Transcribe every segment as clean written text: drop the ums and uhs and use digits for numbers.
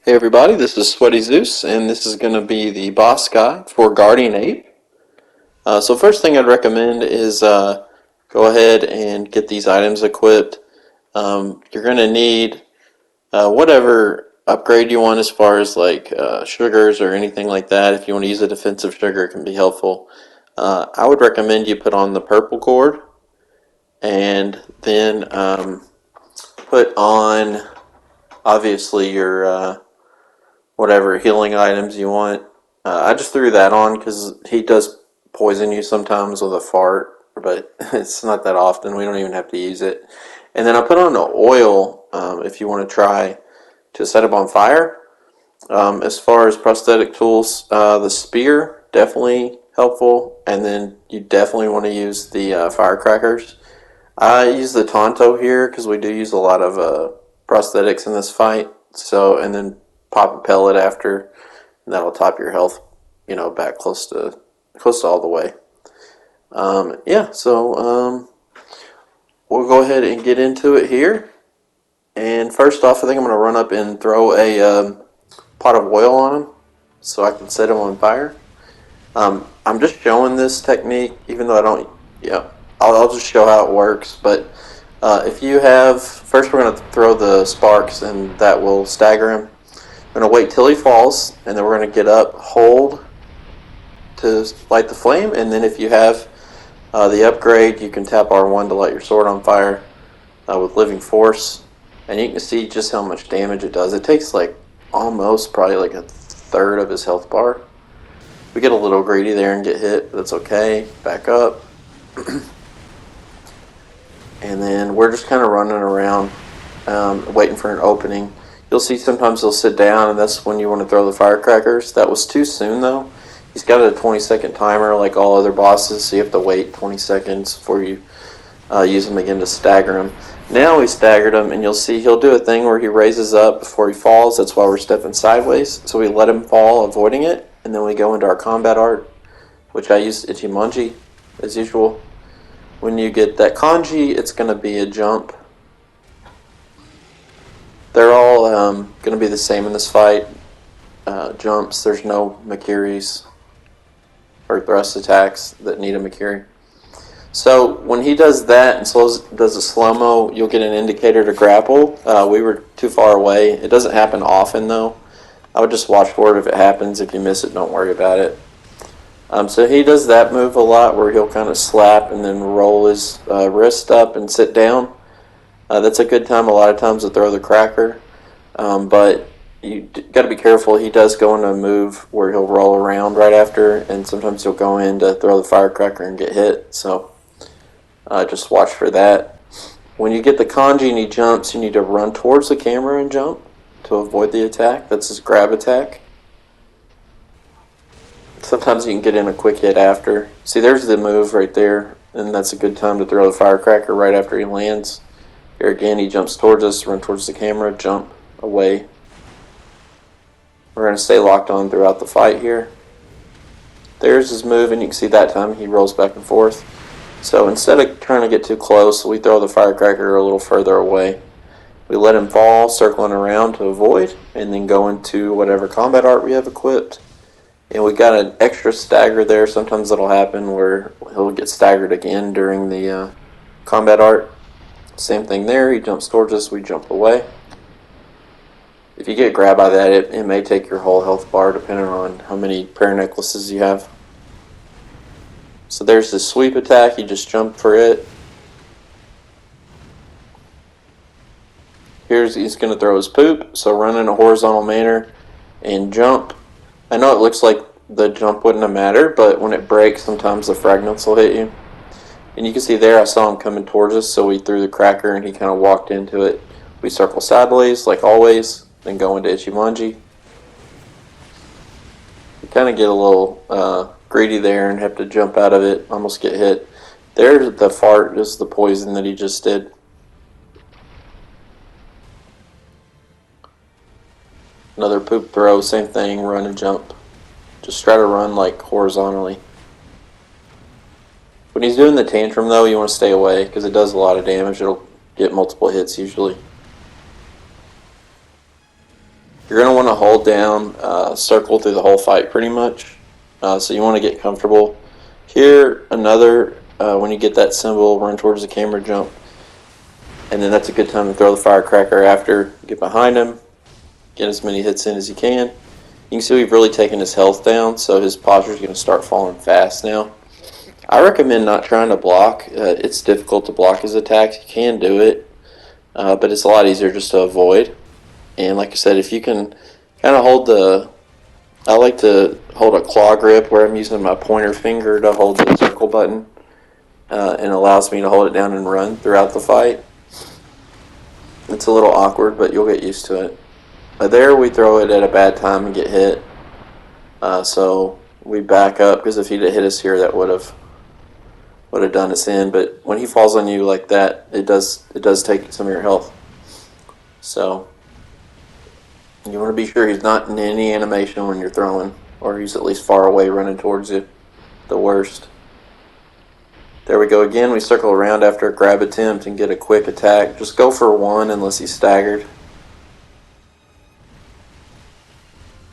Hey everybody, this is Sweaty Zeus, and this is going to be the boss guide for Guardian Ape. So first thing I'd recommend is go ahead and get these items equipped. You're going to need whatever upgrade you want as far as like sugars or anything like that. If you want to use a defensive sugar, it can be helpful. I would recommend you put on the purple cord and then put on obviously your whatever healing items you want. I just threw that on because he does poison you sometimes with a fart, but it's not that often. We don't even have to use it. And then I put on the oil if you want to try to set it on fire. As far as prosthetic tools, the spear definitely helpful, and then you definitely want to use the firecrackers. I use the Tonto here because we do use a lot of prosthetics in this fight. So, and then pop a pellet after, and that'll top your health, back close to all the way. Yeah, so we'll go ahead and get into it here. And first off, I think I'm going to run up and throw a pot of oil on him so I can set him on fire. I'm just showing this technique, even though I don't. Yeah, I'll just show how it works. But if you have, first we're going to throw the sparks, and that will stagger him. We're going to wait till he falls, and then we're going to get up, hold to light the flame, and then if you have the upgrade, you can tap R1 to light your sword on fire with Living Force, and you can see just how much damage it does. It takes like almost probably like a third of his health bar. We get a little greedy there and get hit, but that's okay. Back up. And then we're just kind of running around waiting for an opening. You'll see sometimes he'll sit down, and that's when you want to throw the firecrackers. That was too soon, though. He's got a 20-second timer like all other bosses, so you have to wait 20 seconds before you use him again to stagger him. Now we staggered him, and you'll see he'll do a thing where he raises up before he falls. That's why we're stepping sideways. So we let him fall, avoiding it, and then we go into our combat art, which I use Ichimonji, as usual. When you get that kanji, it's going to be a jump. They're all going to be the same in this fight. Jumps, there's no Makiris or thrust attacks that need a Makiri. So when he does that and does a slow-mo, you'll get an indicator to grapple. We were too far away. It doesn't happen often, though. I would just watch for it if it happens. If you miss it, don't worry about it. So he does that move a lot where he'll kind of slap and then roll his wrist up and sit down. That's a good time a lot of times to throw the cracker. But you got to be careful. He does go into a move where he'll roll around right after, and sometimes he'll go in to throw the firecracker and get hit. So just watch for that. When you get the kanji and he jumps, you need to run towards the camera and jump to avoid the attack. That's his grab attack. Sometimes you can get in a quick hit after. See, there's the move right there, and that's a good time to throw the firecracker right after he lands. Here again, he jumps towards us, run towards the camera, jump away. We're going to stay locked on throughout the fight here. There's his move, and you can see that time he rolls back and forth. So instead of trying to get too close, we throw the firecracker a little further away. We let him fall, circling around to avoid, and then go into whatever combat art we have equipped. And we got an extra stagger there. Sometimes it'll happen where he'll get staggered again during the combat art. Same thing there. He jumps towards us. We jump away. If you get grabbed by that, it may take your whole health bar depending on how many prayer necklaces you have. So there's the sweep attack. You just jump for it. He's going to throw his poop. So run in a horizontal manner and jump. I know it looks like the jump wouldn't have mattered, but when it breaks, sometimes the fragments will hit you. And you can see there, I saw him coming towards us, so we threw the cracker and he kind of walked into it. We circle sideways, like always, then go into Ichimonji. You kind of get a little greedy there and have to jump out of it, almost get hit. There's the fart, is the poison that he just did. Another poop throw, same thing, run and jump. Just try to run like horizontally. When he's doing the tantrum though, you want to stay away because it does a lot of damage. It'll get multiple hits usually. You're going to want to hold down circle through the whole fight pretty much. So you want to get comfortable. Here, when you get that symbol, run towards the camera, jump. And then that's a good time to throw the firecracker after. Get behind him, get as many hits in as you can. You can see we've really taken his health down, so his posture is going to start falling fast now. I recommend not trying to block. It's difficult to block his attacks. You can do it, but it's a lot easier just to avoid. And like I said, if you can kind of I like to hold a claw grip where I'm using my pointer finger to hold the circle button, and allows me to hold it down and run throughout the fight. It's a little awkward, but you'll get used to it. There we throw it at a bad time and get hit. So we back up, because if he'd hit us here, that would have done us in. But when he falls on you like that, it does take some of your health. So you want to be sure he's not in any animation when you're throwing, or he's at least far away running towards you. The worst. There we go again. We circle around after a grab attempt and get a quick attack. Just go for one unless he's staggered.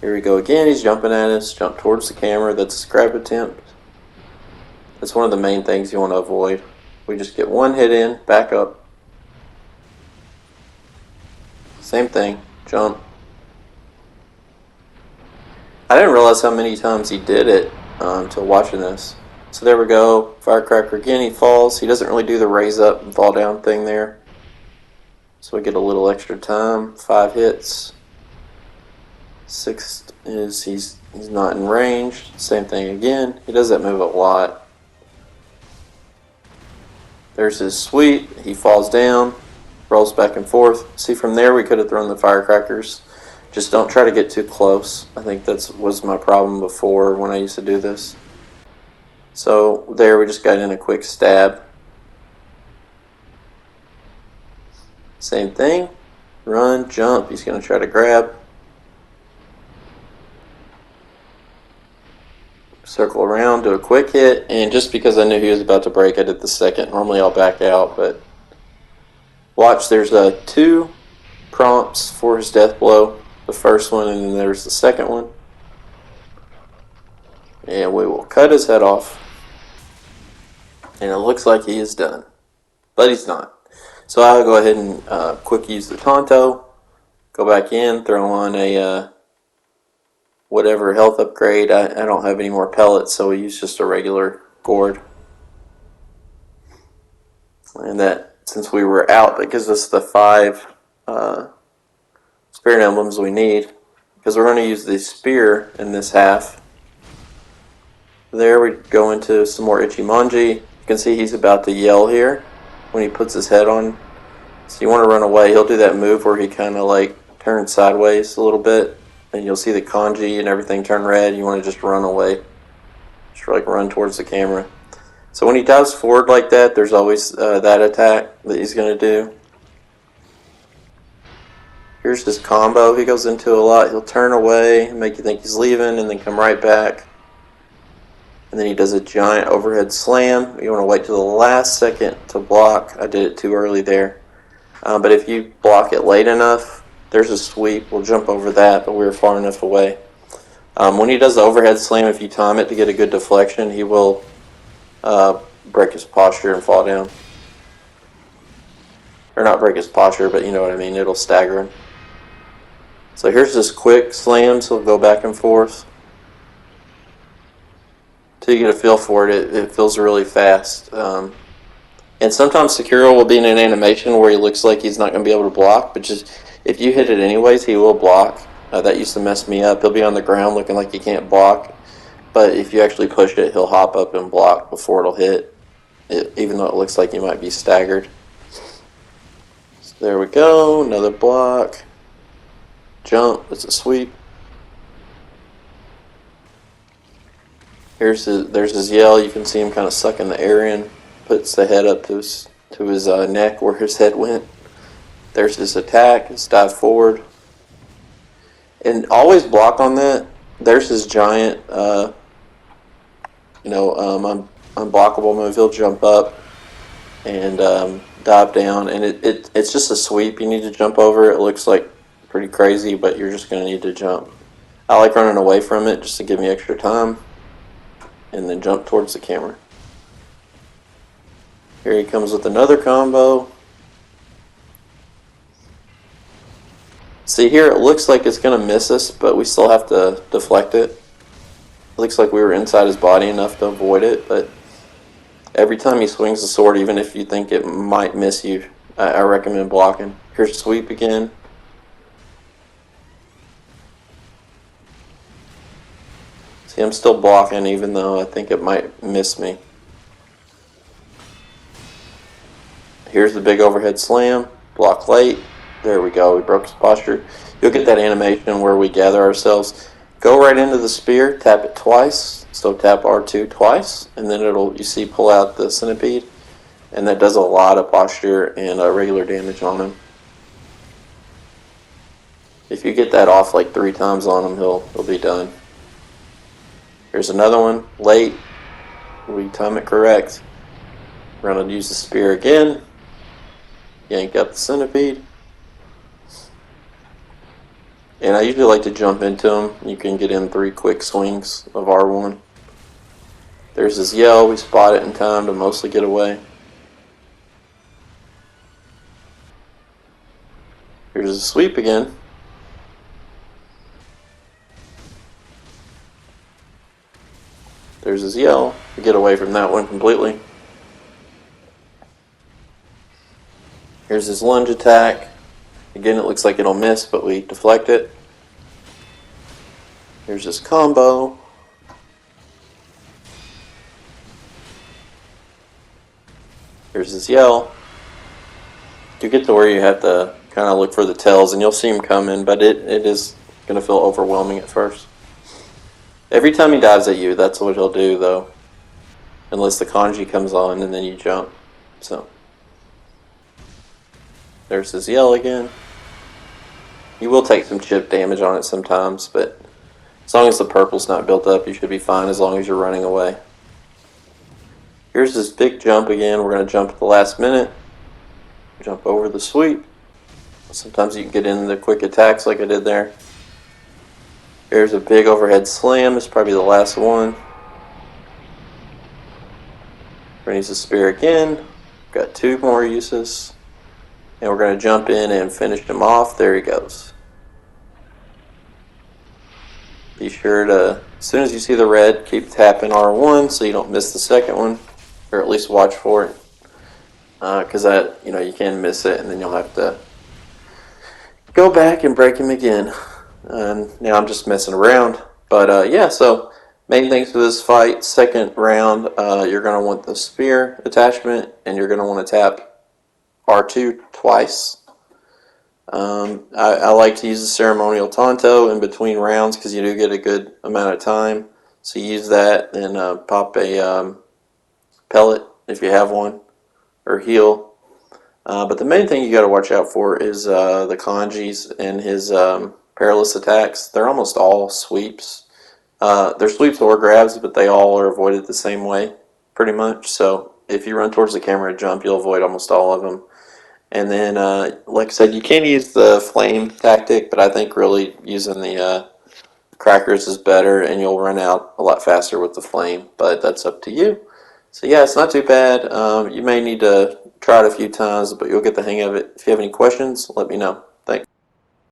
Here we go again. He's jumping at us. Jump towards the camera. That's a grab attempt. That's one of the main things you want to avoid. We just get one hit in, back up. Same thing. Jump. I didn't realize how many times he did it until watching this. So there we go. Firecracker again. He falls. He doesn't really do the raise up and fall down thing there. So we get a little extra time. 5 hits. 6 is he's not in range. Same thing again. He does that move a lot. There's his sweep. He falls down. Rolls back and forth. See, from there we could have thrown the firecrackers. Just don't try to get too close. I think that was my problem before when I used to do this. So there we just got in a quick stab. Same thing. Run, jump. He's going to try to grab. Circle around, do a quick hit. And just because I knew he was about to break, I did the second. Normally I'll back out, but watch, there's 2 prompts for his death blow. The first one, and then there's the second one. And we will cut his head off. And it looks like he is done. But he's not. So I'll go ahead and quick use the Tonto. Go back in, throw on a whatever health upgrade. I don't have any more pellets, so we use just a regular gourd. And that, since we were out, that gives us the 5 spirit emblems we need, because we're going to use the spear in this half. There we go into some more Ichimonji. You can see he's about to yell here when he puts his head on. So you want to run away. He'll do that move where he kind of like turns sideways a little bit, and you'll see the kanji and everything turn red. You want to just run away. Just like run towards the camera. So when he dives forward like that, there's always that attack that he's going to do. Here's his combo he goes into a lot. He'll turn away, make you think he's leaving, and then come right back. And then he does a giant overhead slam. You want to wait till the last second to block. I did it too early there. But if you block it late enough, there's a sweep. We'll jump over that, but we were far enough away. When he does the overhead slam, if you time it to get a good deflection, he will break his posture and fall down. Or not break his posture, but you know what I mean. It'll stagger him. So here's this quick slams. He'll go back and forth. Till you get a feel for it, it feels really fast. And sometimes Sekiro will be in an animation where he looks like he's not going to be able to block, but just if you hit it anyways, he will block. That used to mess me up. He'll be on the ground looking like he can't block, but if you actually push it, he'll hop up and block before it'll hit, even though it looks like you might be staggered. So there we go, another block. Jump, it's a sweep. There's his yell. You can see him kind of sucking the air in. Puts the head up to his neck where his head went. There's his attack. His dive forward. And always block on that. There's his giant, unblockable move. He'll jump up and dive down. And it's just a sweep. You need to jump over. It looks like pretty crazy, but you're just going to need to jump. I like running away from it just to give me extra time, and then jump towards the camera. Here he comes with another combo. See here, it looks like it's going to miss us, but we still have to deflect it. It looks like we were inside his body enough to avoid it, but every time he swings the sword, even if you think it might miss you, I recommend blocking. Here's sweep again. See, I'm still blocking even though I think it might miss me. Here's the big overhead slam. Block late. There we go. We broke his posture. You'll get that animation where we gather ourselves. Go right into the spear. Tap it twice. So tap R2 twice, and then you see pull out the centipede, and that does a lot of posture and regular damage on him. If you get that off like 3 times on him, he'll be done. Here's another one. Late. We time it correct. We're going to use the spear again. Yank up the centipede. And I usually like to jump into him. You can get in 3 quick swings of R1. There's his yell. We spot it in time to mostly get away. Here's his sweep again. There's his yell. We get away from that one completely. Here's his lunge attack. Again, it looks like it'll miss, but we deflect it. Here's his combo. Here's his yell. You get to where you have to kind of look for the tells, and you'll see him coming, but it is going to feel overwhelming at first. Every time he dives at you, that's what he'll do, though. Unless the kanji comes on, and then you jump. So, there's his yell again. You will take some chip damage on it sometimes, but as long as the purple's not built up, you should be fine as long as you're running away. Here's this big jump again. We're going to jump at the last minute. Jump over the sweep. Sometimes you can get in the quick attacks like I did there. Here's a big overhead slam. It's probably the last one. We're going to use the spear again. Got 2 more uses. And we're going to jump in and finish him off. There he goes. Be sure to, as soon as you see the red, keep tapping R1 so you don't miss the second one. Or at least watch for it. Because you can miss it and then you'll have to go back and break him again. And now I'm just messing around. But yeah, so main things for this fight. Second round, you're going to want the spear attachment and you're going to want to tap R2 twice. I like to use the ceremonial Tonto in between rounds because you do get a good amount of time. So use that and pop a pellet if you have one, or heal. But the main thing you got to watch out for is the kanjis and his perilous attacks. They're almost all sweeps. They're sweeps or grabs, but they all are avoided the same way, pretty much. So if you run towards the camera and jump, you'll avoid almost all of them. And then, like I said, you can use the flame tactic, but I think really using the crackers is better, and you'll run out a lot faster with the flame, but that's up to you. So yeah, it's not too bad. You may need to try it a few times, but you'll get the hang of it. If you have any questions, let me know.